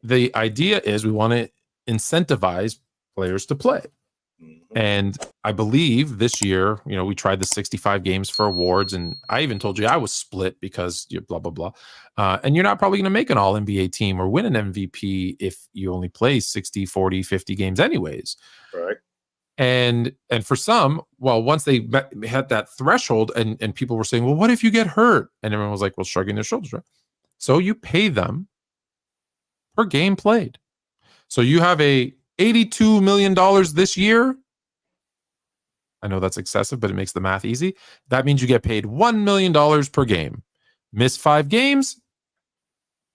the idea is we want to incentivize players to play. And I believe this year, we tried the 65 games for awards, and I even told you I was split because blah, blah, blah. And you're not probably going to make an all NBA team or win an MVP if you only play 60, 40, 50 games anyways. Right. And for some, well, once they had that threshold and people were saying, well, what if you get hurt? And everyone was like, well, shrugging their shoulders, right? So you pay them per game played. So you have a $82 million this year. I know that's excessive, but it makes the math easy. That means you get paid $1 million per game. Miss 5 games,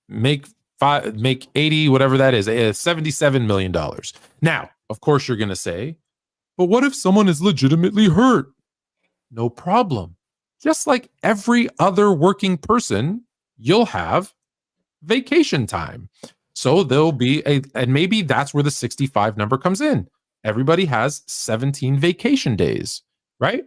make 80, whatever that is, $77 million. Now, of course, you're going to say, but what if someone is legitimately hurt? No problem. Just like every other working person, you'll have vacation time. So there'll be and maybe that's where the 65 number comes in. Everybody has 17 vacation days, right?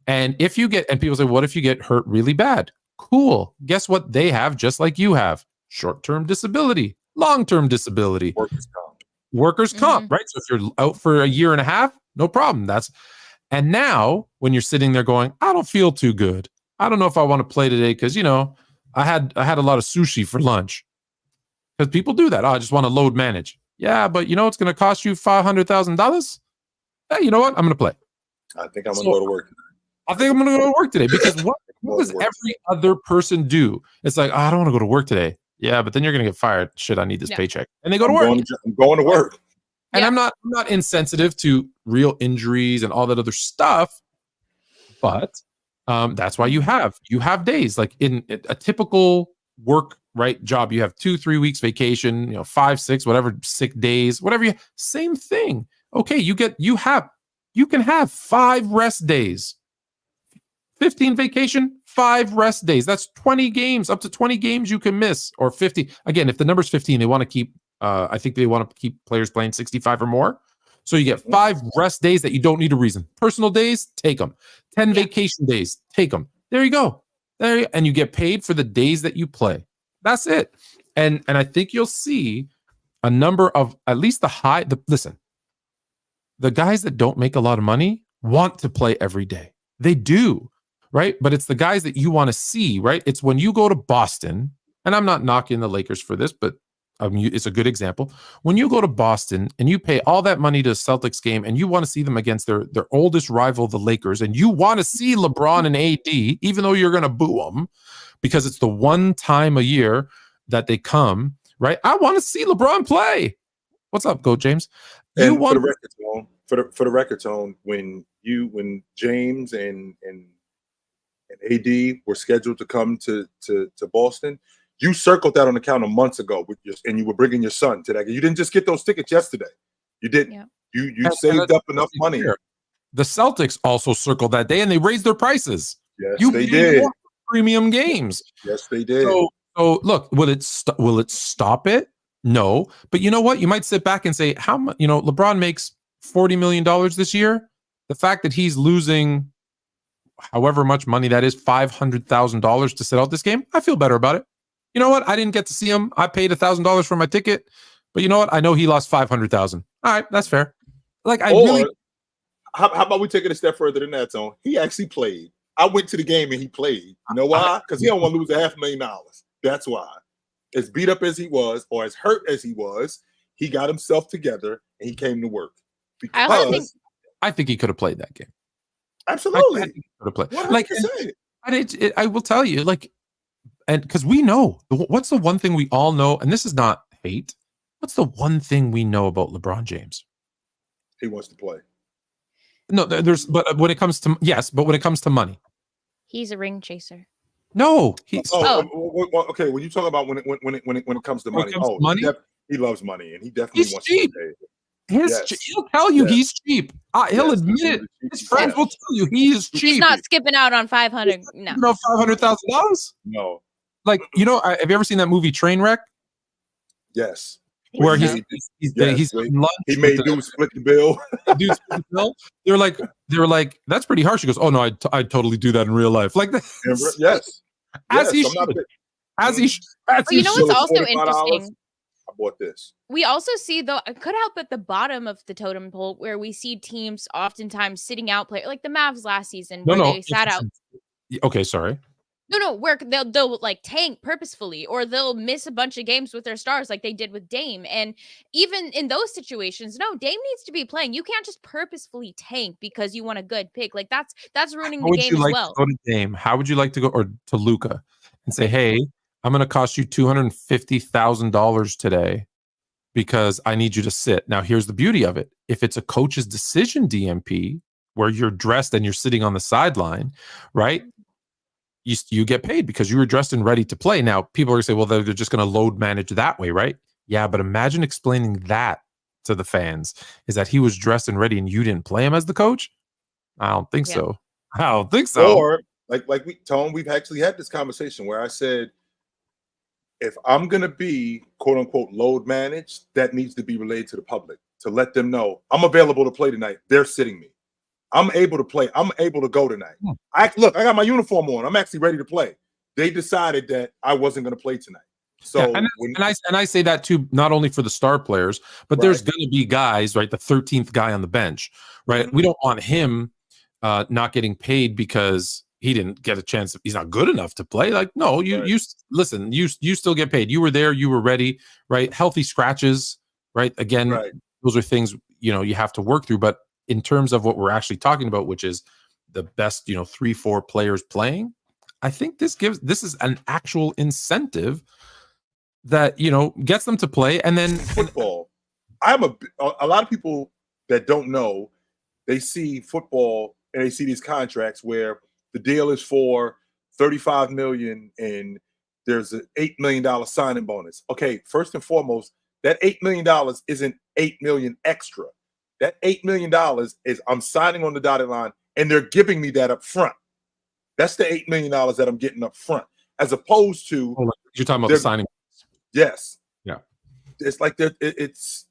And if you get, and people say, what if you get hurt really bad? Cool. Guess what they have just like you have? Short-term disability, long-term disability. Workers' comp, right? So if you're out for a year and a half, no problem. And now when you're sitting there going, I don't feel too good. I don't know if I want to play today because, I had a lot of sushi for lunch. Because people do that. Oh, I just want to load manage. Yeah, but it's going to cost you $500,000. Hey, you know what? I'm going to play. I think I'm going to go to work today. I think I'm going to go to work today because what does every other person do? It's like, I don't want to go to work today. Yeah, but then you're going to get fired. Shit, I need this paycheck. And they go to work. I'm going to work. And I'm not insensitive to real injuries and all that other stuff. But that's why you have days like in a typical work job. You have 2-3 weeks vacation, 5, 6, whatever, sick days, whatever. Same thing. Okay, you can have 5 rest days, 15 vacation, 5 rest days. That's 20 games, up to 20 games you can miss, or 50. Again, if the number's 15, they want to keep. I think they want to keep players playing 65 or more. So you get 5 rest days that you don't need a reason. Personal days, take them. 10 vacation days, take them. There you go. And you get paid for the days that you play. That's it. And I think you'll see a number of at least listen, the guys that don't make a lot of money want to play every day. They do, right? But it's the guys that you want to see, right? It's when you go to Boston, and I'm not knocking the Lakers for this, but it's a good example. When you go to Boston and you pay all that money to a Celtics game and you want to see them against their oldest rival, the Lakers, and you want to see LeBron and AD, even though you're going to boo them because it's the one time a year that they come, right? I want to see LeBron play. What's up, Go James? For the record, Tone, when James and AD were scheduled to come to Boston, you circled that on the calendar months ago and you were bringing your son to that. You didn't just get those tickets yesterday. You didn't. Yeah. You saved up enough money. The Celtics also circled that day and they raised their prices. Yes, they did. Premium games. Yes, they did. So look, will it stop it? No. But you know what? You might sit back and say, how much? LeBron makes $40 million this year. The fact that he's losing however much money that is, $500,000 to sit out this game, I feel better about it. You know what? I didn't get to see him. I paid $1,000 for my ticket, but you know what? I know he lost $500,000. All right, that's fair. How about we take it a step further than that, Tone? He actually played. I went to the game and he played. You know why? Because he don't want to lose $500,000. That's why. As beat up as he was, or as hurt as he was, he got himself together and he came to work. I think he could have played that game. Absolutely, I think he could have played. I will tell you, and because we know what's the one thing we all know, and this is not hate. What's the one thing we know about LeBron James? He wants to play. No, but when it comes to money, he's a ring chaser. No, okay. When you talk about when it comes to money, he loves money, and he definitely wants cheap. to pay. He'll tell you he's cheap. He'll admit it. His friends will tell you he is cheap. He's not skipping out on $500. No, $500,000. No. Have you ever seen that movie Trainwreck? Yes. Where he's lunch. He made dude split the bill. They were like, that's pretty harsh. He goes, oh no, I totally do that in real life. Like that. Yes. As he should. It's also interesting. I bought this. We also see, though, it could help at the bottom of the totem pole where we see teams oftentimes sitting out players, like the Mavs last season, where they sat out. Okay, sorry. No, where they'll like tank purposefully, or they'll miss a bunch of games with their stars, like they did with Dame. And even in those situations, no, Dame needs to be playing. You can't just purposefully tank because you want a good pick. Like that's ruining How the would game you as like well. to go to Dame? How would you like to go or to Luca and say, hey, I'm going to cost you $250,000 today because I need you to sit. Now, here's the beauty of it. If it's a coach's decision DMP where you're dressed and you're sitting on the sideline, right? You get paid because you were dressed and ready to play. Now, people are going to say, well, they're just going to load manage that way, right? Yeah, but imagine explaining that to the fans, is that he was dressed and ready and you didn't play him as the coach? I don't think so. I don't think so. Or we've actually had this conversation where I said, if I'm going to be quote unquote load managed, that needs to be relayed to the public to let them know I'm available to play tonight. They're sitting me. I'm able to play. I'm able to go tonight. I got my uniform on. I'm actually ready to play. They decided that I wasn't going to play tonight. So and I say that too, not only for the star players, but there's going to be guys, right? The 13th guy on the bench, right? Mm-hmm. We don't want him not getting paid because he didn't get a chance. He's not good enough to play. Like, no, you listen, you still get paid. You were there, you were ready, right? Healthy scratches, right? Again, those are things, you have to work through. But in terms of what we're actually talking about, which is the best, 3-4 players playing, I think this is an actual incentive that, gets them to play. And then football. I'm a lot of people that don't know, they see football and they see these contracts where the deal is for $35 million and there's an $8 million signing bonus. Okay, first and foremost, that $8 million isn't $8 million extra. That $8 million is I'm signing on the dotted line and they're giving me that up front. That's the $8 million that I'm getting up front, as opposed to you're talking about the signing. Yes. Yeah. It's like it's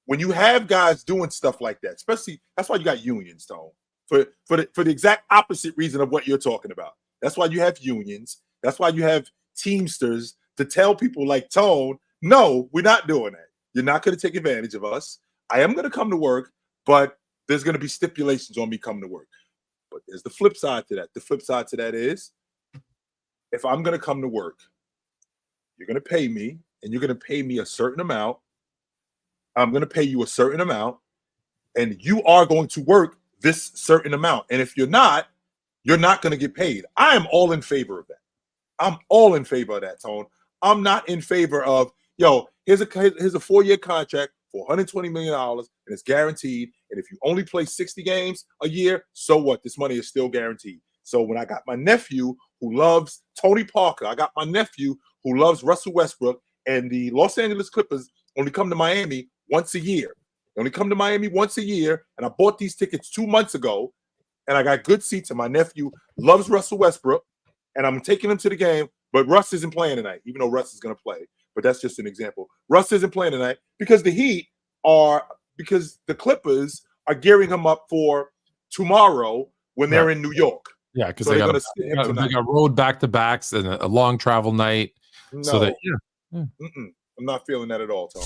when you have guys doing stuff like that, especially that's why you got unions, Tone. For the exact opposite reason of what you're talking about. That's why you have unions. That's why you have Teamsters to tell people like Tone, no, we're not doing that. You're not going to take advantage of us. I am going to come to work, but there's going to be stipulations on me coming to work. But there's the flip side to that. The flip side to that is, if I'm going to come to work, you're going to pay me, and you're going to pay me a certain amount. I'm going to pay you a certain amount, and you are going to work this certain amount. And if you're not going to get paid. I am all in favor of that. I'm all in favor of that, Tone. I'm not in favor of, here's a 4-year contract for $120 million, and it's guaranteed. And if you only play 60 games a year, so what? This money is still guaranteed. So when I got my nephew who loves Tony Parker, I got my nephew who loves Russell Westbrook, and the Los Angeles Clippers only come to Miami once a year. They only come to Miami once a year, and I bought these tickets 2 months ago, and I got good seats, and my nephew loves Russell Westbrook, and I'm taking him to the game, but Russ isn't playing tonight, even though Russ is going to play. But that's just an example. Russ isn't playing tonight because the Clippers are gearing him up for tomorrow when they're in New York. Yeah, because they got road back-to-backs and a long travel night. No. So that I'm not feeling that at all, Tone.